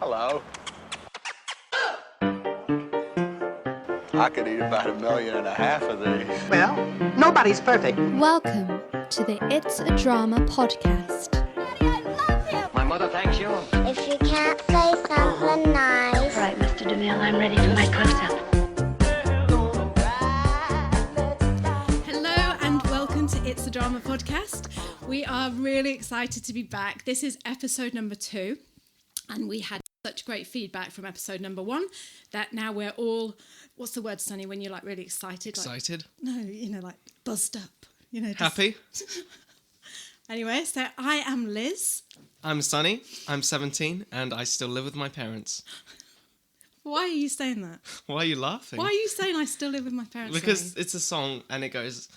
Hello. I could eat about 1.5 million of these. Well, nobody's perfect. Welcome to the It's a Drama podcast. Daddy, I love him. My mother thanks you. If you can't say something nice. All right, Mr. DeMille, I'm ready for my close-up. Hello and welcome to It's a Drama podcast. We are really excited to be back. This is episode number 2, and we had such great feedback from episode number 1 that now we're all, what's the word, Sonny, when you're like really excited? Excited? Like buzzed up. Happy? Anyway, so I am Liz. I'm Sonny, I'm 17, and I still live with my parents. Why are you saying that? Why are you laughing? Why are you saying I still live with my parents? Because Sonny? it's a song, and it goes,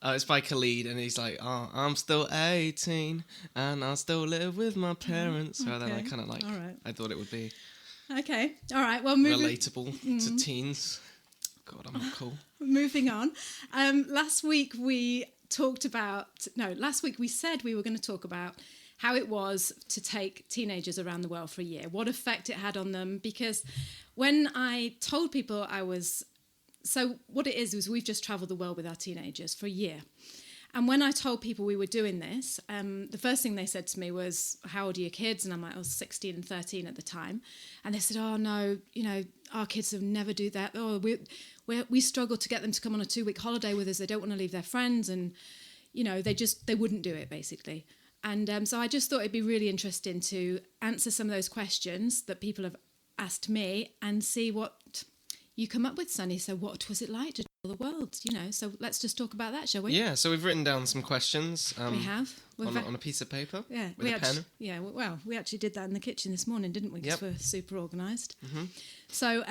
it's by Khalid, and he's like, I'm still 18, and I still live with my parents. So then I kind of like, all right. I thought it would be Okay, all right, well, relatable to teens. God, I'm not cool. Moving on. Last week we said we were going to talk about how it was to take teenagers around the world for a year, what effect it had on them, because when I told people what it is we've just travelled the world with our teenagers for a year. And when I told people we were doing this, the first thing they said to me was, how old are your kids? And I'm like, I was 16 and 13 at the time. And they said, oh, no, our kids will never do that. Oh, we struggle to get them to come on a 2-week holiday with us. They don't want to leave their friends. And, they wouldn't do it, basically. And so I just thought it'd be really interesting to answer some of those questions that people have asked me and see what you come up with, Sonny. So what was it like to travel the world? So let's just talk about that, shall we? Yeah, so we've written down some questions. We have. On a piece of paper? Yeah. With a pen? Yeah, well, we actually did that in the kitchen this morning, didn't we? Because we're super organised. Mm-hmm. So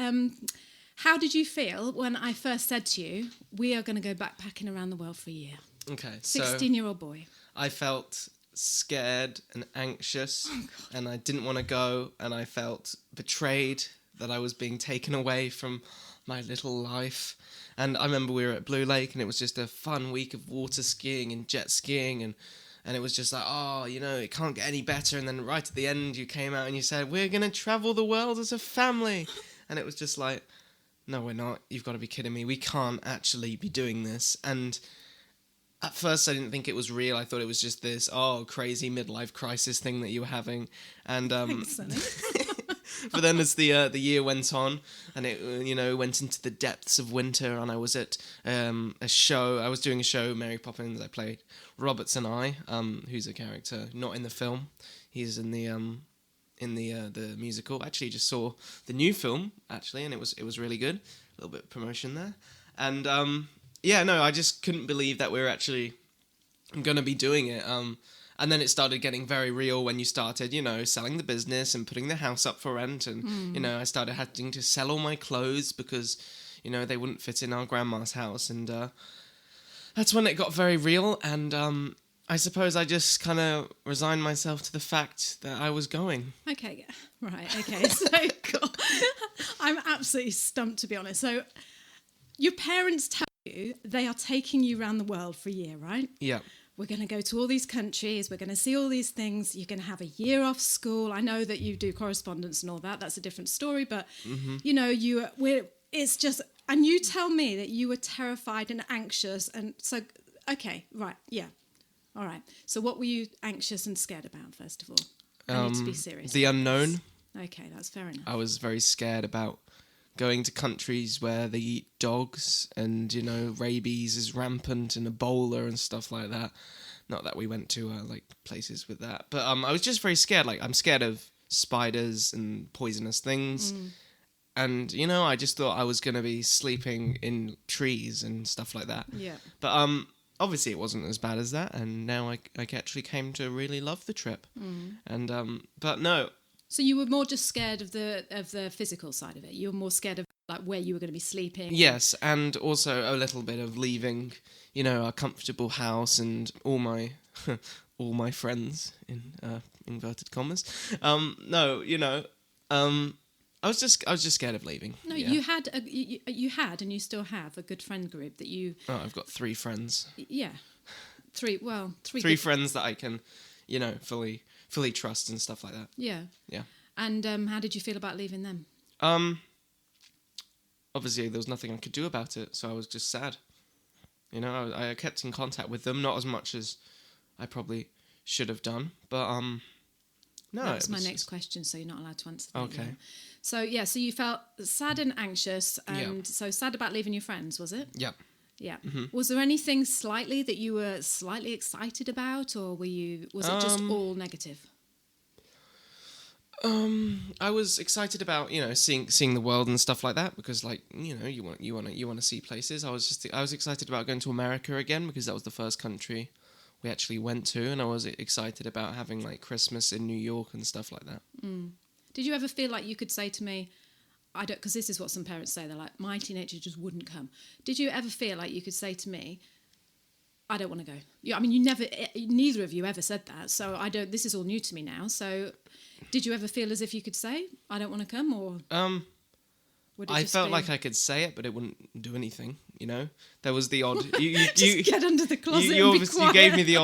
how did you feel when I first said to you, we are going to go backpacking around the world for a year? Okay, so 16-year-old boy. I felt scared and anxious, and I didn't want to go, and I felt betrayed that I was being taken away from my little life. And I remember we were at Blue Lake, and it was just a fun week of water skiing and jet skiing, and it was just like, it can't get any better. And then right at the end, you came out and you said, we're going to travel the world as a family. And it was just like, no, we're not. You've got to be kidding me. We can't actually be doing this. And at first, I didn't think it was real. I thought it was just this, crazy midlife crisis thing that you were having. And Thanks, Sonny. but then as the year went on, and it went into the depths of winter, and I was at a show. I was doing a show, Mary Poppins. I played Roberts and I, who's a character not in the film. He's in the musical. Actually, just saw the new film actually, and it was really good. A little bit of promotion there, and I just couldn't believe that we were actually going to be doing it. And then it started getting very real when you started, selling the business and putting the house up for rent. And, I started having to sell all my clothes because, they wouldn't fit in our grandma's house. And that's when it got very real. And I suppose I just kind of resigned myself to the fact that I was going. Okay, right, okay. So cool. I'm absolutely stumped, to be honest. So your parents tell you they are taking you around the world for a year, right? Yeah. We're going to go to all these countries. We're going to see all these things. You're going to have a year off school. I know that you do correspondence and all that. That's a different story. But, it's just... And you tell me that you were terrified and anxious. And so, okay, right, yeah. All right. So what were you anxious and scared about, first of all? I need to be serious. The unknown. Okay, that's fair enough. I was very scared about going to countries where they eat dogs and, rabies is rampant and Ebola and stuff like that. Not that we went to, places with that. But I was just very scared. Like, I'm scared of spiders and poisonous things. And, I just thought I was going to be sleeping in trees and stuff like that. Yeah. But obviously it wasn't as bad as that. And now I actually came to really love the trip. And, but no. So you were more just scared of the physical side of it. You were more scared of like where you were going to be sleeping. Yes, and also a little bit of leaving, a comfortable house and all my friends in inverted commas. I was just scared of leaving. No, yeah. you had and you still have a good friend group that you. Oh, I've got 3 friends. Yeah, three friends that I can, fully trust and stuff like that. Yeah. Yeah. And how did you feel about leaving them? Obviously there was nothing I could do about it, so I was just sad. You know, I kept in contact with them, not as much as I probably should have done, but no. That's my next question, so you're not allowed to answer that. Okay. Yet. So yeah, so you felt sad and anxious, and Yeah. so sad about leaving your friends, was it? Yeah. Yeah. Was there anything slightly that you were slightly excited about, or was it just all negative? I was excited about, you know, seeing the world and stuff like that, because, like, you know, you want to see places. I was excited about going to America again, because that was the first country we actually went to, and I was excited about having, like, Christmas in New York and stuff like that. Did you ever feel like you could say to me, I don't, because this is what some parents say, they're like, my teenager just wouldn't come. Did you ever feel like you could say to me, I don't want to go? I mean, neither of you ever said that, so this is all new to me now, so did you ever feel as if you could say, I don't want to come, or? Would it I just felt be, like I could say it, but it wouldn't do anything, you know? There was the odd... just get under the closet you and be quiet. gave me the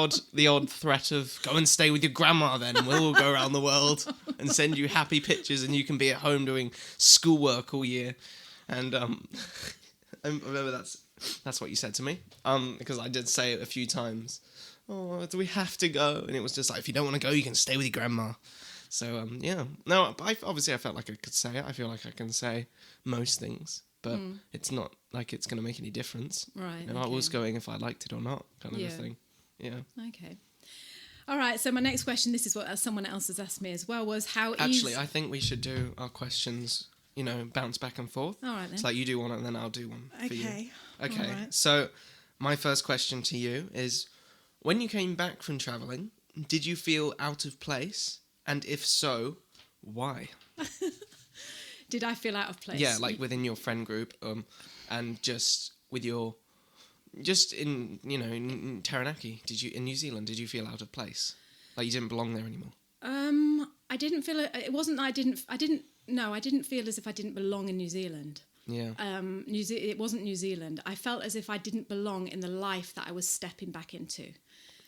odd threat of, go and stay with your grandma then, and we'll all go around the world and send you happy pictures, and you can be at home doing schoolwork all year. And I remember that's what you said to me, because I did say it a few times. Oh, do we have to go? And it was just like, if you don't want to go, you can stay with your grandma. So, yeah. No, I felt like I could say it. I feel like I can say most things, but it's not like it's going to make any difference. Right. You know, I was going if I liked it or not, kind of a thing. Yeah. Okay. All right, so my next question, this is what someone else has asked me as well, was how Actually, I think we should do our questions, you know, bounce back and forth. All right, then. It's like you do one and then I'll do one for you. Okay. Okay. All right. So, my first question to you is, when you came back from travelling, did you feel out of place? And if so, why? Did I feel out of place? Yeah, like within your friend group, and just with your, just in, you know, in Taranaki, in New Zealand, did you feel out of place? Like you didn't belong there anymore? I didn't feel it wasn't that I didn't feel as if I didn't belong in New Zealand. Yeah. It wasn't New Zealand. I felt as if I didn't belong in the life that I was stepping back into.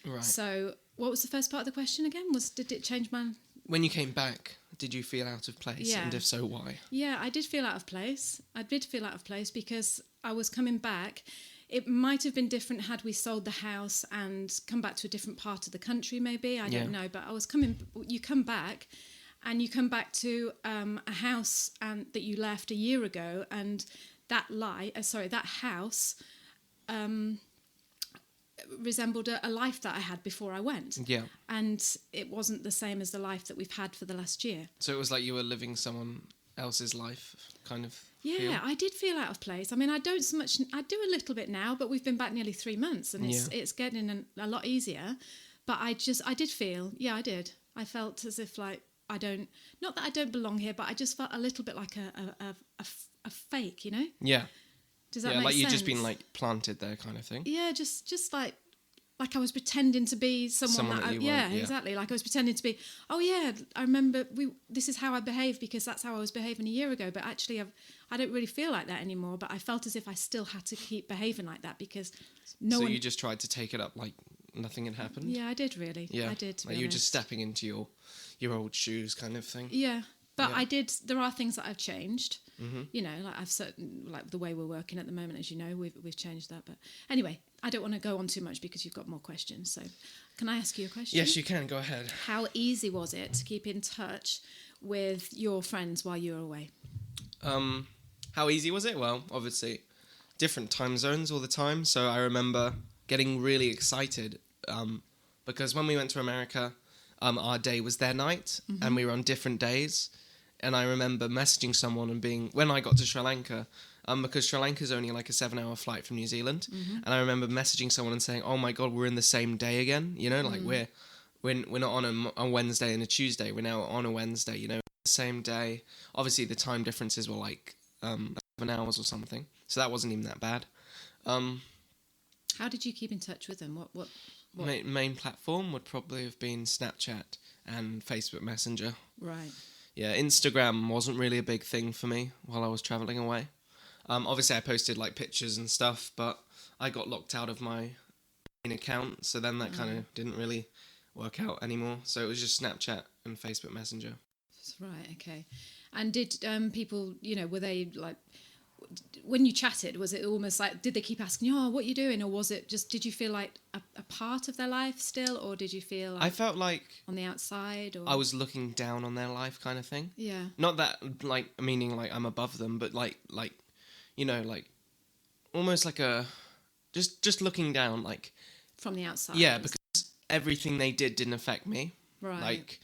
Right. So, what was the first part of the question again? Did it change my... When you came back, did you feel out of place? Yeah. And if so, why? Yeah, I did feel out of place. I did feel out of place because I was coming back. It might have been different had we sold the house and come back to a different part of the country, maybe. I don't know. But you come back, and you come back to a house that you left a year ago, and that house resembled a life that I had before I went. Yeah. And it wasn't the same as the life that we've had for the last year. So it was like you were living someone else's life, kind of. Yeah, feel? I did feel out of place. I mean, I don't so much. I do a little bit now, but we've been back nearly 3 months, and it's getting a lot easier. But I did feel. Yeah, I did. I felt as if like not that I don't belong here, but I just felt a little bit like a fake, you know? Yeah. Does that Yeah, make like sense? you've just been like planted there, kind of thing. Yeah, just like I was pretending to be someone that you weren't, yeah. exactly. Like I was pretending to be. Oh yeah, I remember this is how I behave because that's how I was behaving a year ago. But actually, I don't really feel like that anymore. But I felt as if I still had to keep behaving like that because So you just tried to take it up like nothing had happened. Yeah, I did really. Yeah, I did. To like be you were honest. just stepping into your old shoes, kind of thing. Yeah, but Yeah. I did. There are things that I've changed. Mm-hmm. You know, like the way we're working at the moment, as you know, we've changed that. But anyway, I don't want to go on too much because you've got more questions. So, can I ask you a question? Yes, you can. Go ahead. How easy was it to keep in touch with your friends while you were away? How easy was it? Well, obviously, different time zones all the time. So I remember getting really excited because when we went to America, our day was their night, and we were on different days. And I remember messaging someone and when I got to Sri Lanka, because Sri Lanka is only like a 7-hour flight from New Zealand, and I remember messaging someone and saying, "Oh my God, we're in the same day again." You know, like we're not on a Wednesday and a Tuesday. We're now on a Wednesday. You know, the same day. Obviously, the time differences were like 7 hours or something, so that wasn't even that bad. How did you keep in touch with them? What? Main platform would probably have been Snapchat and Facebook Messenger. Right. Yeah, Instagram wasn't really a big thing for me while I was travelling away. Obviously, I posted like pictures and stuff, but I got locked out of my main account, so then that kind of didn't really work out anymore. So it was just Snapchat and Facebook Messenger. Right, okay. And did people, were they like, when you chatted, was it almost like, did they keep asking you, oh, what are you doing? Or was it just, did you feel like a part of their life still? Or did you feel like I felt like on the outside? Or I was looking down on their life kind of thing. Yeah. Not that, like, meaning like I'm above them, but like almost like just looking down, like. From the outside? Yeah, because everything they didn't affect me. Right. Like,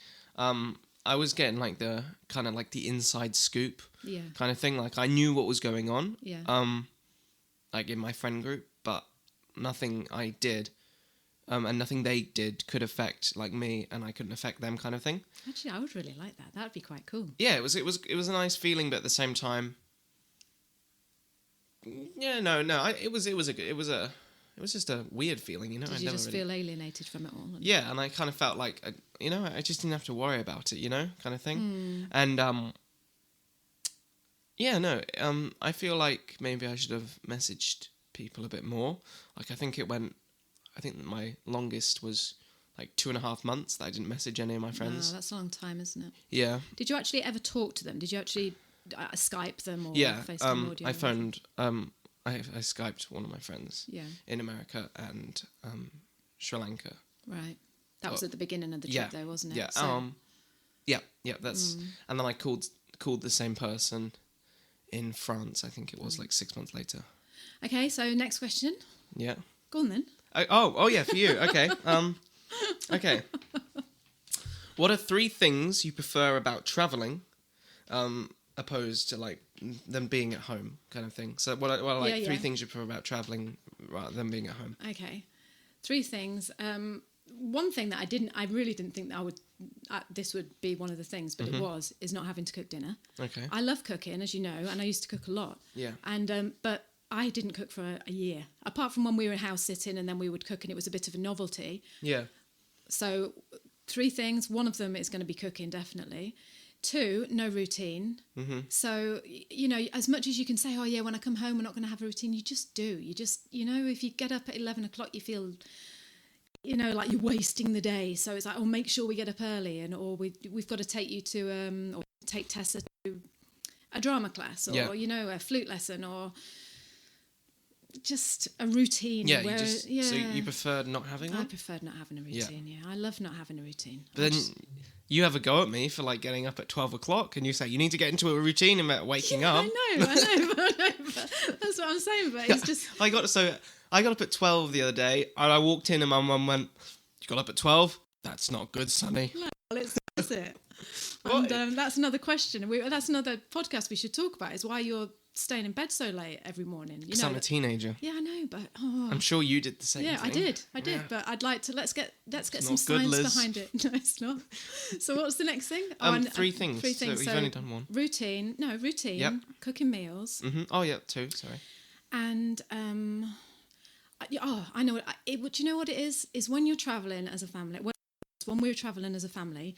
I was getting like the kind of like the inside scoop kind of thing. Like I knew what was going on. Yeah. Like in my friend group, but nothing I did, and nothing they did could affect like me, and I couldn't affect them, kind of thing. Actually, I would really like that. That'd be quite cool. Yeah, it was a nice feeling, but at the same time, yeah, no, it was just a weird feeling, Did you just feel alienated from it all? Yeah, and I kind of felt like, I just didn't have to worry about it, kind of thing. And, I feel like maybe I should have messaged people a bit more. Like, I think my longest was like 2.5 months that I didn't message any of my friends. Wow, that's a long time, isn't it? Yeah. Did you actually ever talk to them? Did you actually Skype them or FaceTime audio? I phoned, I Skyped one of my friends in America and Sri Lanka. Right. That was at the beginning of the trip though, wasn't it? Yeah. So, That's and then I called the same person in France, I think it was like 6 months later. Okay, so next question. Yeah. Go on then. Oh yeah, for you. Okay. Okay. What are 3 things you prefer about traveling, opposed to like them being at home, kind of thing? So what are 3 things you prefer about traveling rather than being at home? Okay, 3 things. One thing that I really didn't think that I would. This would be one of the things, but it is not having to cook dinner. Okay. I love cooking, as you know, and I used to cook a lot. Yeah. And but I didn't cook for a year, apart from when we were house sitting, and then we would cook, and it was a bit of a novelty. Yeah. So 3 things. One of them is going to be cooking, definitely. 2, no routine. So, as much as you can say, oh yeah, when I come home, we're not going to have a routine, you just do. You just, if you get up at 11 o'clock, you feel, like you're wasting the day. So it's like, oh, make sure we get up early, or we've got to take you to, or take Tessa to a drama class, or, a flute lesson, or just a routine. Yeah, so you preferred not having one? I preferred not having a routine, yeah. I love not having a routine. But then you have a go at me for like getting up at 12 o'clock and you say you need to get into a routine about waking up. I know, but that's what I'm saying, but it's just... I got up at 12 the other day and I walked in and my mum went, you got up at 12? That's not good, Sonny. No, well, it's it. And that's another question. That's another podcast we should talk about, is why you're staying in bed so late every morning. Because I'm a teenager. Yeah, I know, but I'm sure you did the same thing. Yeah, I did. But I'd like to let's get some not good, science Liz. behind it. No, it's not. So what's the next thing? 3 things. 3 things. So we've only done 1. Routine. Yep. Cooking meals. Oh yeah, 2. Sorry. And I know what. Do you know what it is? Is when you're traveling as a family. When we were traveling as a family,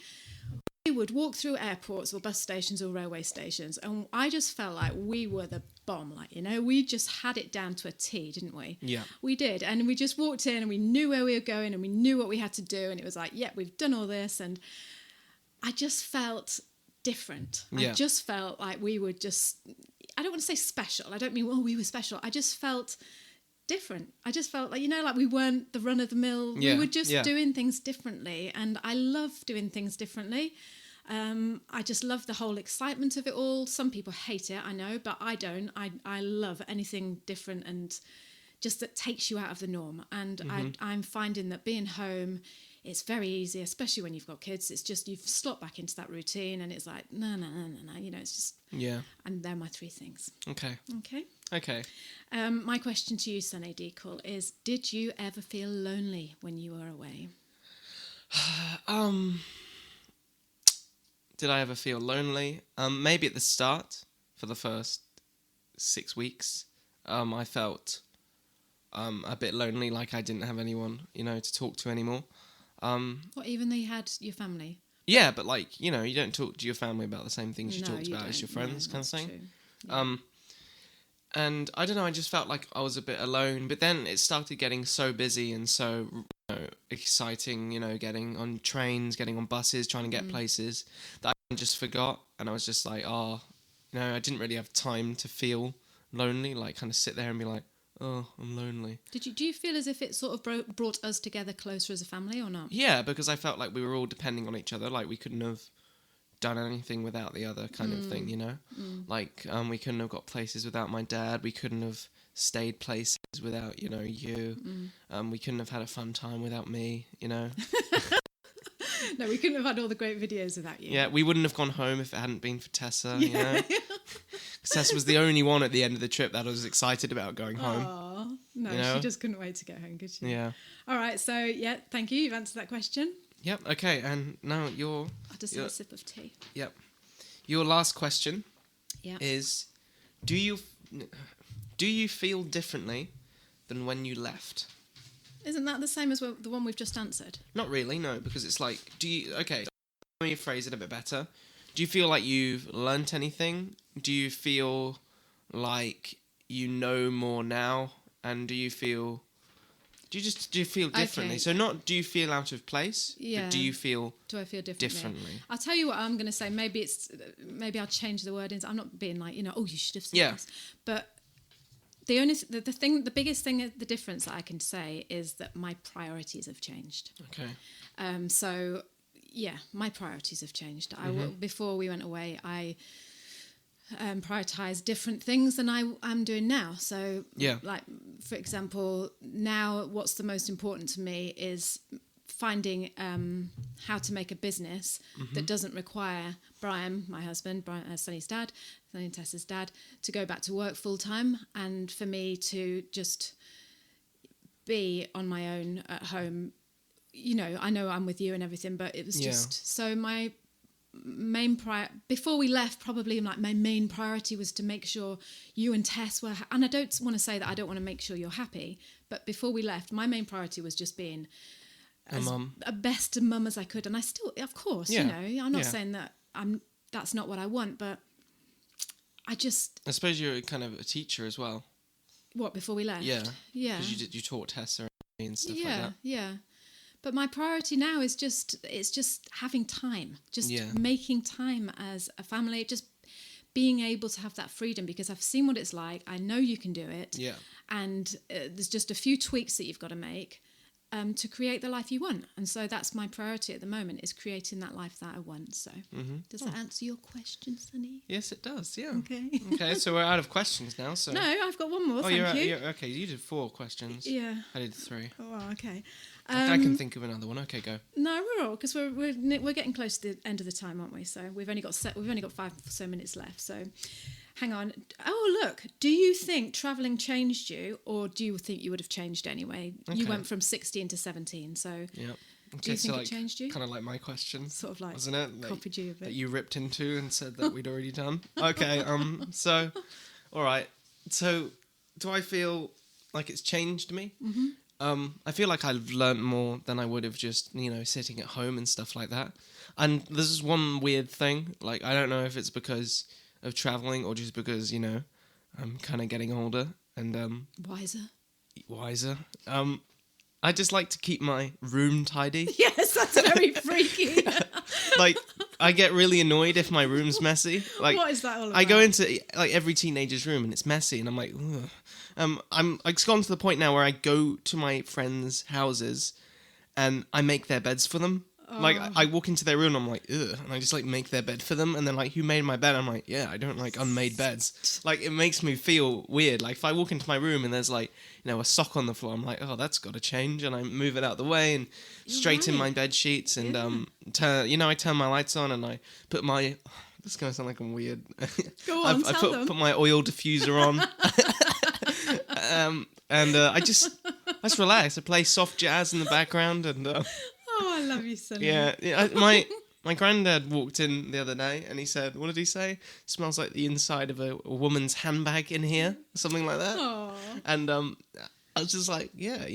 we would walk through airports or bus stations or railway stations, and I just felt like we were the bomb. Like, we just had it down to a T, didn't we? Yeah. We did, and we just walked in and we knew where we were going and we knew what we had to do, and it was like, yeah, we've done all this, and I just felt different. Yeah. I just felt like we were just, I don't want to say special. I don't mean, we were special. I just felt different. I just felt like, like we weren't the run of the mill. Yeah. We were just doing things differently, and I love doing things differently. I just love the whole excitement of it all. Some people hate it, I know, but I don't. I love anything different and just that takes you out of the norm. And I'm finding that being home, it's very easy, especially when you've got kids. It's just you've slopped back into that routine, and it's like no. It's just And they're my 3 things. Okay. My question to you, Sunny Deacle, is: did you ever feel lonely when you were away? Did I ever feel lonely? Maybe at the start, for the first 6 weeks, I felt a bit lonely, like I didn't have anyone, to talk to anymore. What, even though you had your family? Yeah, but like, you don't talk to your family about the same things you talked about as your friends, kind of thing. True. Yeah. And I don't know, I just felt like I was a bit alone, but then it started getting so busy and so exciting, getting on trains, getting on buses, trying to get places, that I just forgot, and I was just like, oh, I didn't really have time to feel lonely, like kind of sit there and be like, oh, I'm lonely. Do you feel as if it sort of brought us together closer as a family or not? Yeah, because I felt like we were all depending on each other, like we couldn't have done anything without the other kind of thing, like we couldn't have got places without my dad, we couldn't have stayed places without you, we couldn't have had a fun time without me. No, we couldn't have had all the great videos without you. Yeah, we wouldn't have gone home if it hadn't been for Tessa. Because Tessa was the only one at the end of the trip that I was excited about going home. Aww. No, she just couldn't wait to get home, could she? Yeah. All right, so yeah, thank you, you've answered that question. Yep. Okay, and now I'll just have a sip of tea. Yep. Your last question Yeah. is, do you feel differently than when you left? Isn't that the same as the one we've just answered? Not really, no, because it's like, let me phrase it a bit better. Do you feel like you've learnt anything? Do you feel like you know more now? And do you feel differently? Okay. So not do you feel out of place? Yeah. But do I feel differently? I'll tell you what I'm going to say. Maybe I'll change the wordings. I'm not being like, oh, you should have said this. But the biggest thing, the difference that I can say is that my priorities have changed. Okay. So yeah, my priorities have changed. Before we went away, I prioritized different things than I'm doing now. So yeah, like for example, now what's the most important to me is finding how to make a business that doesn't require Brian, my husband, Sunny and Tessa's dad, to go back to work full time, and for me to just be on my own at home. I know I'm with you and everything, but it was just so my main before we left, probably like my main priority was to make sure you and Tess were and I don't want to say that I don't want to make sure you're happy, but before we left, my main priority was just being a best mum as I could, and I still, of course, I'm not saying that that's not what I want, but I suppose you're kind of a teacher as well. What, before we left? Yeah because you taught Tessa and stuff like that. But my priority now is just having time, making time as a family, just being able to have that freedom, because I've seen what it's like. I know you can do it. Yeah. And there's just a few tweaks that you've got to make to create the life you want. And so that's my priority at the moment, is creating that life that I want. So does that answer your question, Sunny? Yes, it does. Yeah. Okay. Okay, so we're out of questions now. So no, I've got one more. Thank you. Okay, you did 4 questions. Yeah. I did 3. Oh, okay. I can think of another one. Okay, go. No, we're all, because we're getting close to the end of the time, aren't we? So we've only got 5 or so minutes left. So hang on. Oh, look. Do you think travelling changed you, or do you think you would have changed anyway? Okay. You went from 16 to 17, so yeah. Okay, do you think it changed you? Kind of like my question, sort of like, wasn't it? Like, copied you a bit. That you ripped into and said that we'd already done. Okay. So, all right. So, do I feel like it's changed me? Mm-hmm. I feel like I've learnt more than I would have just, sitting at home and stuff like that. And this is one weird thing. Like, I don't know if it's because of travelling or just because, I'm kind of getting older and wiser. I just like to keep my room tidy. Yes, that's very freaky. Like, I get really annoyed if my room's messy. Like, what is that all about? I go into like every teenager's room and it's messy, and I'm like, ugh. It's gone to the point now where I go to my friends' houses and I make their beds for them. Oh. Like, I walk into their room and I'm like, ugh, and I just like make their bed for them, and then like, who made my bed? I'm like, yeah, I don't like unmade beds. Like, it makes me feel weird. Like, if I walk into my room and there's like, a sock on the floor, I'm like, oh, that's got to change, and I move it out the way and straighten my bed sheets and I turn my lights on and I put my. This is gonna sound like I'm weird. Go on, put my oil diffuser on. I just relax. I play soft jazz in the background and. Oh, I love you, Sonny. Yeah. My granddad walked in the other day and he said, what did he say? Smells like the inside of a woman's handbag in here, something like that. Aww. And I was just like, yeah,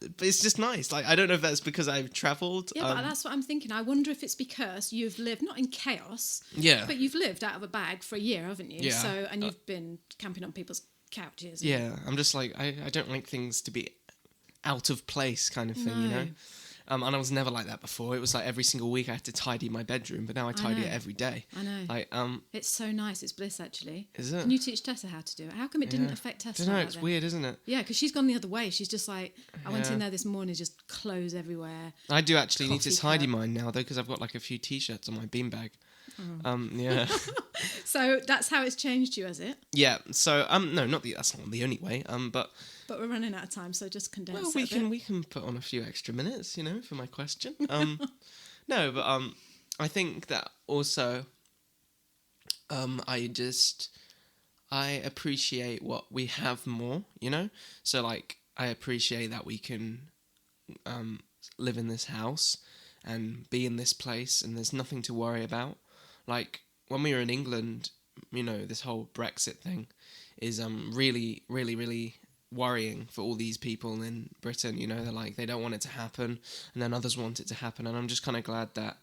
but it's just nice. Like, I don't know if that's because I've travelled. Yeah, but that's what I'm thinking. I wonder if it's because you've lived, not in chaos, but you've lived out of a bag for a year, haven't you? Yeah. So, and you've been camping on people's couches. Yeah, I'm just like, I don't like things to be out of place kind of thing, And I was never like that before. It was like every single week I had to tidy my bedroom, but now I tidy know. it every day. I know. Like, It's so nice. It's bliss, actually. Is it? Can you teach Tessa how to do it? How come it didn't affect Tessa? I don't know, like it's that? weird, isn't it? Yeah, because she's gone the other way. She's just like, I went Yeah. in there this morning, just clothes everywhere. I do actually need to Coffee tidy cup. mine now, though, because I've got like a few T-shirts on my beanbag. Oh. Yeah. So that's how it's changed you, has it? Yeah, so, no, that's not the only way, but... But we're running out of time, so just condense Well, it a bit. we can put on a few extra minutes, for my question. No, but I think that also I appreciate what we have more, So like I appreciate that we can live in this house and be in this place and there's nothing to worry about. Like when we were in England, this whole Brexit thing is really, really, really worrying for all these people in Britain. They're like, they don't want it to happen, and then others want it to happen, and I'm just kind of glad that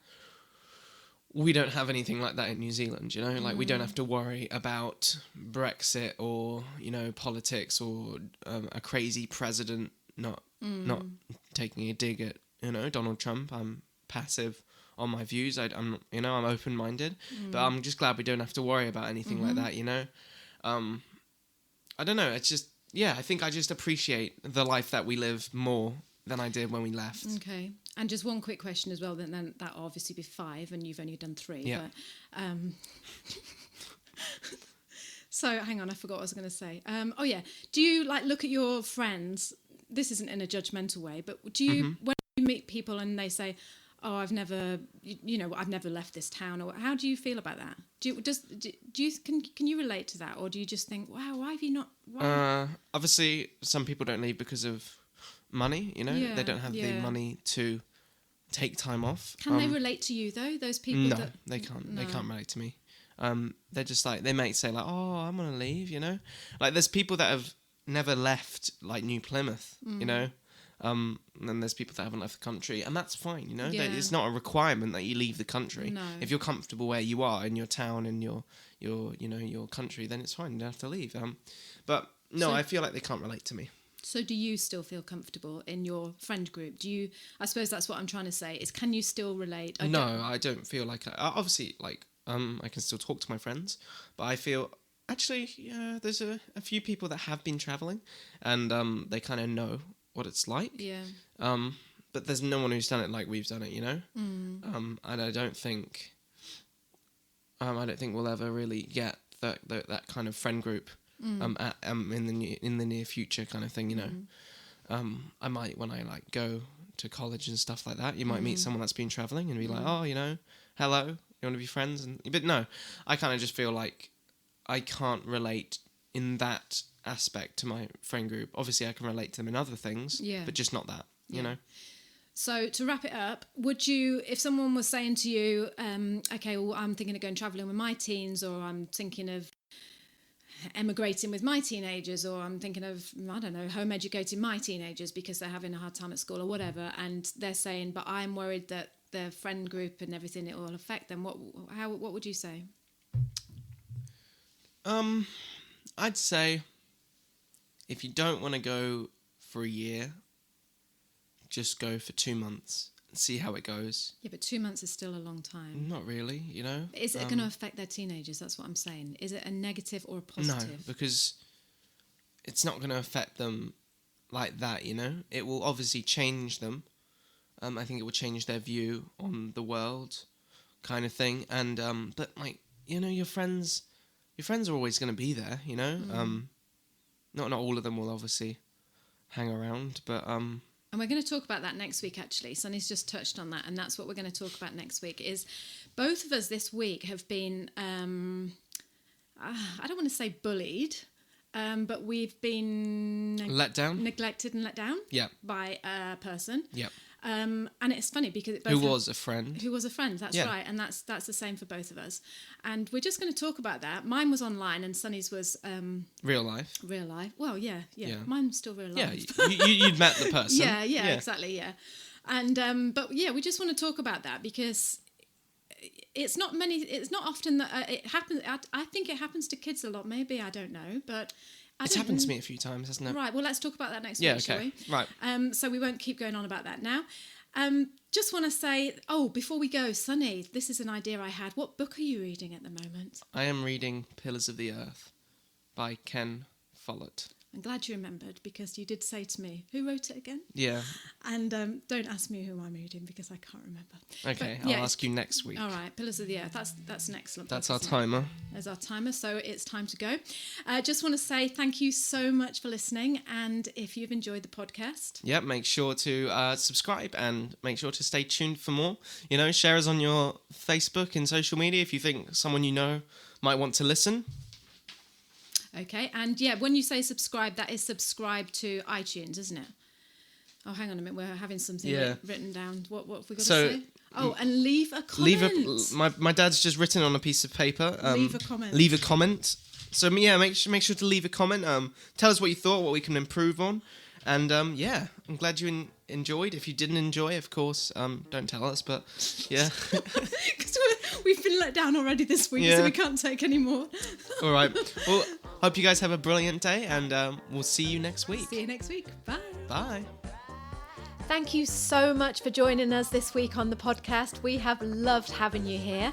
we don't have anything like that in New Zealand. Like we don't have to worry about Brexit or politics or a crazy president not taking a dig at Donald Trump. I'm passive on my views. I'm open-minded, but I'm just glad we don't have to worry about anything like that. I don't know. It's just. Yeah, I think I just appreciate the life that we live more than I did when we left. Okay. And just one quick question as well, then that'll obviously be 5 and you've only done 3. Yeah. But, so hang on, I forgot what I was going to say. Oh yeah, do you like look at your friends? This isn't in a judgmental way, but do you when you meet people and they say, "Oh, I've never left this town," or how do you feel about that? Can you relate to that, or do you just think, "Wow, why have you not?" Why? Obviously, some people don't leave because of money. They don't have the money to take time off. Can they relate to you though? Those people? No, they can't. No. They can't relate to me. They're just like they might say like, "Oh, I'm gonna leave," Like there's people that have never left like New Plymouth, and then there's people that haven't left the country, and that's fine, Yeah. It's not a requirement that you leave the country. No. If you're comfortable where you are in your town and your country, then it's fine. You don't have to leave. But no, I feel like they can't relate to me. So do you still feel comfortable in your friend group? I suppose that's what I'm trying to say, is can you still relate? No, I don't feel like obviously like I can still talk to my friends, but I feel actually there's a few people that have been traveling and they kind of know what it's like. Yeah. But there's no one who's done it like we've done it, And I don't think we'll ever really get that kind of friend group in the near future kind of thing, I might when I like go to college and stuff like that. You might meet someone that's been traveling and be like, oh, hello, you want to be friends? But no, I kind of just feel like I can't relate in that aspect to my friend group. Obviously, I can relate to them in other things, but just not that, you know. So to wrap it up, would you, if someone was saying to you, okay, well, I'm thinking of going travelling with my teens, or I'm thinking of emigrating with my teenagers, or I'm thinking of, I don't know, home educating my teenagers because they're having a hard time at school or whatever, and they're saying, but I'm worried that their friend group and everything, it will affect them, what would you say? I'd say if you don't want to go for a year, just go for 2 months and see how it goes. Yeah, but 2 months is still a long time. Not really, you know. Is it going to affect their teenagers? That's what I'm saying. Is it a negative or a positive? No, because it's not going to affect them like that, you know. It will obviously change them. I think it will change their view on the world, kind of thing. And but like, you know, your friends are always going to be there, you know. Not all of them will obviously hang around, but And we're going to talk about that next week, actually. Sunny's just touched on that, and that's what we're going to talk about next week, is both of us this week have been, I don't want to say bullied, but we've been... neglected and let down by a person. Yeah. And it's funny because... Who was a friend, that's right. And that's the same for both of us. And we're just going to talk about that. Mine was online and Sunny's was... real life. Real life. Well, yeah. Mine's still real life. Yeah, you'd met the person. Yeah, exactly, yeah. And, but yeah, we just want to talk about that because it's not often that it happens. I think it happens to kids a lot. Maybe, I don't know, but... It's happened to me a few times, hasn't it? Right, well, let's talk about that next week, shall we? Right. So we won't keep going on about that now. Just want to say, before we go, Sunny, this is an idea I had. What book are you reading at the moment? I am reading Pillars of the Earth by Ken Follett. I'm glad you remembered, because you did say to me, who wrote it again? Yeah. And don't ask me who I'm reading, because I can't remember. Okay, But, I'll ask you next week. All right, Pillars of the Earth. That's an excellent That's book, our isn't it? timer. There's our timer, so it's time to go. Just want to say thank you so much for listening, and if you've enjoyed the podcast... Yep, make sure to subscribe and make sure to stay tuned for more. Share us on your Facebook and social media if you think someone you know might want to listen. Okay, and when you say subscribe, that is subscribe to iTunes, isn't it? Oh, hang on a minute, we're having something written down. What have we got to say? Oh, and leave a comment. My dad's just written on a piece of paper. Leave a comment. Leave a comment. So make sure to leave a comment. Tell us what you thought, what we can improve on. And I'm glad you enjoyed. If you didn't enjoy, of course, don't tell us, but yeah. Because we've been let down already this week, so we can't take any more. All right. Well, hope you guys have a brilliant day, and we'll see you next week. See you next week. Bye. Bye. Thank you so much for joining us this week on the podcast. We have loved having you here.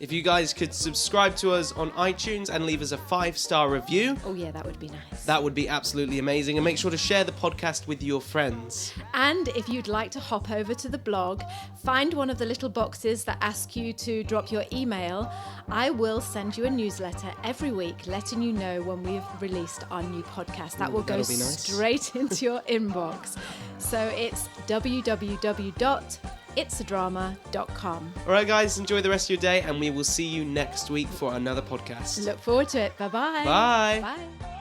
If you guys could subscribe to us on iTunes and leave us a 5-star review. Oh yeah, that would be nice. That would be absolutely amazing. And make sure to share the podcast with your friends. And if you'd like to hop over to the blog, find one of the little boxes that ask you to drop your email. I will send you a newsletter every week letting you know when we've released our new podcast. That will go straight into your inbox. So it's www.itsadrama.com. All right, guys, enjoy the rest of your day, and we will see you next week for another podcast. Look forward to it. Bye-bye. Bye. Bye.